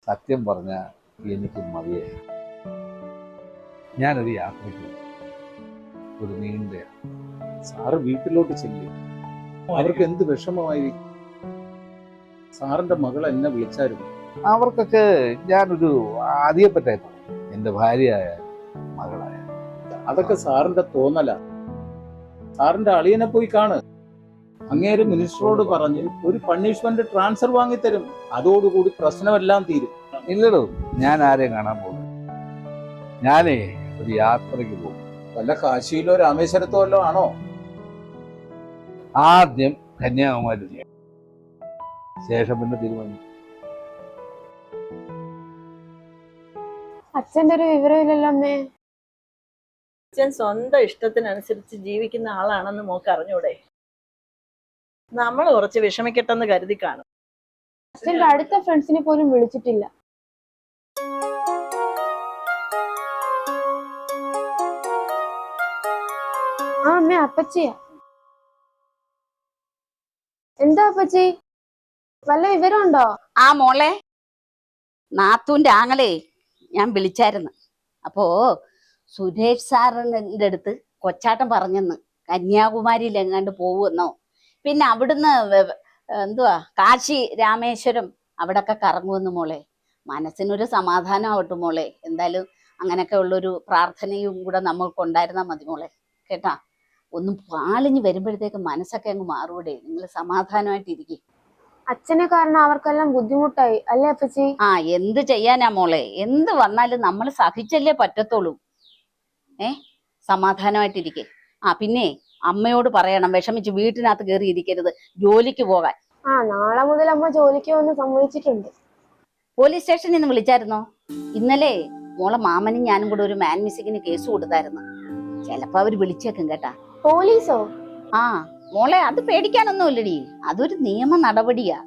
സത്യം പറഞ്ഞാൽ എനിക്ക് മതിയായി. ഞാനൊരു യാത്രയ്ക്ക് ഒരു നീണ്ട സാറ് വീട്ടിലോട്ട് ചെല്ലി. അവർക്ക് എന്ത് വിഷമമായിരിക്കും. സാറിന്റെ മകൾ എന്നെ വിളിച്ചായിരുന്നു. അവർക്കൊക്കെ ഞാനൊരു ആദ്യപ്പറ്റായി എൻ്റെ ഭാര്യയായ മകളായ. അതൊക്കെ സാറിന്റെ തോന്നല. സാറിന്റെ അളിയനെ പോയി കാണ്. അങ്ങേര് മിനിസ്റ്ററോട് പറഞ്ഞ് ഒരു പണിഷ്മെന്റ് ട്രാൻസ്ഫർ വാങ്ങിത്തരും. അതോടുകൂടി പ്രശ്നമെല്ലാം തീരും. ഇല്ലടോ, ഞാൻ ആരെയും കാണാൻ പോകും. ഞാനേ ഒരു യാത്രയ്ക്ക് പോകും. വല്ല കാശിയിലോ രാമേശ്വരത്തോ വല്ലോ ആണോ? ആദ്യം കന്യാകുമാരി ചെയ്യാം, ശേഷം പിന്നെ തിരുവനന്തപുരം. അച്ഛന്റെ ഒരു വിവരമില്ലല്ലോ അമ്മേ. അച്ഛൻ സ്വന്തം ഇഷ്ടത്തിനനുസരിച്ച് ജീവിക്കുന്ന ആളാണെന്ന് മോക്ക് അറിഞ്ഞൂടെ? നമ്മൾ കുറച്ച് വിഷമിക്കട്ടെന്ന് കരുതി കാണും. അച്ഛന്റെ അടുത്ത ഫ്രണ്ട്സിനെ പോലും വിളിച്ചിട്ടില്ല. ആ അമ്മേ, അപ്പച്ചിയാ. എന്താ അപ്പച്ചി, വല്ല വിവരമുണ്ടോ? ആ മോളെ, നാത്തൂന്റെ ആങ്ങളെ ഞാൻ വിളിച്ചായിരുന്നു. അപ്പോ സുരേഷ് സാറിന്റെ അടുത്ത് കൊച്ചാട്ടം പറഞ്ഞെന്ന് കന്യാകുമാരിയിൽ എങ്ങാണ്ട് പോവുമെന്നോ, പിന്നെ അവിടുന്ന് എന്തുവാ കാശി രാമേശ്വരം അവിടൊക്കെ കറങ്ങുമെന്ന്. മോളെ മനസ്സിനൊരു സമാധാനം ആവട്ടെ മോളെ. എന്തായാലും അങ്ങനെയൊക്കെ ഉള്ളൊരു പ്രാർത്ഥനയും കൂടെ നമ്മൾക്കുണ്ടായിരുന്നാൽ മതി മോളെ, കേട്ടാ. ഒന്നും പാളിഞ്ഞ് വരുമ്പോഴത്തേക്ക് മനസ്സൊക്കെ അങ്ങ് മാറൂടെ. നിങ്ങൾ സമാധാനമായിട്ടിരിക്കും. അച്ഛനെ കാരണം അവർക്കെല്ലാം ബുദ്ധിമുട്ടായി അല്ലേ അപ്പച്ചി? ആ, എന്ത് ചെയ്യാനാ മോളെ, എന്ത് വന്നാലും നമ്മൾ സഹിച്ചല്ലേ പറ്റത്തുള്ളൂ. സമാധാനമായിട്ടിരിക്കെ. ആ പിന്നെ അമ്മയോട് പറയണം, വിഷമിച്ച് വീട്ടിനകത്ത് കയറി ഇരിക്കരുത്, ജോലിക്ക് പോകാൻ. ആ, നാളെ മുതൽ അമ്മ ജോലിക്ക് വന്ന് സമ്മതിച്ചിട്ടുണ്ട്. പോലീസ് സ്റ്റേഷനിൽ നിന്ന് വിളിച്ചായിരുന്നോ? ഇന്നലെ മോളെ മാമനും ഞാനും കൂടെ ഒരു മാൻ മിസ്സിങ്ങിന് കേസ് കൊടുത്തായിരുന്നു. ചിലപ്പോ അവര് വിളിച്ചേക്കും കേട്ടാ. പോലീസോ? ആ മോളെ, അത് പേടിക്കാനൊന്നുമില്ലടി, അതൊരു നിയമ നടപടിയാ.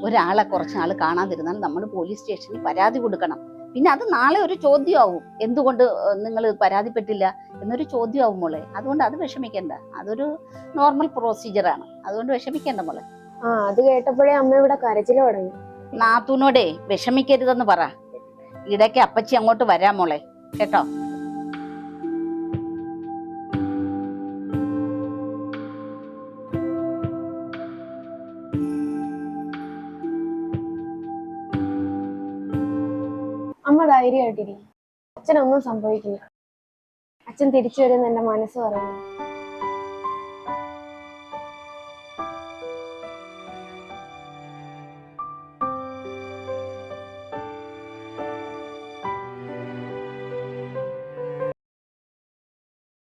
ഒരാളെ കുറച്ചാള് കാണാതിരുന്നാൽ നമ്മൾ പോലീസ് സ്റ്റേഷനിൽ പരാതി കൊടുക്കണം. പിന്നെ അത് നാളെ ഒരു ചോദ്യമാവും, എന്തുകൊണ്ട് നിങ്ങൾ പരാതിപ്പെട്ടില്ല എന്നൊരു ചോദ്യമാവും മോളെ. അതുകൊണ്ട് അത് വിഷമിക്കണ്ട, അതൊരു നോർമൽ പ്രൊസീജിയറാണ്. അതുകൊണ്ട് വിഷമിക്കണ്ട മോളെ. ആ, അത് കേട്ടപ്പോഴേ അമ്മ ഇവിടെ കരച്ചിൽ തുടങ്ങി. നാത്തൂനോടെ വിഷമിക്കരുതെന്ന് പറ. ഇടയ്ക്ക് അപ്പച്ചി അങ്ങോട്ട് വരാം മോളെ, കേട്ടോ. അമ്മ ധൈര്യമായിട്ടിരി, അച്ഛനൊന്നും സംഭവിക്കില്ല. അച്ഛൻ തിരിച്ചു വരുമെന്ന് എന്റെ മനസ്സ് പറയുന്നു.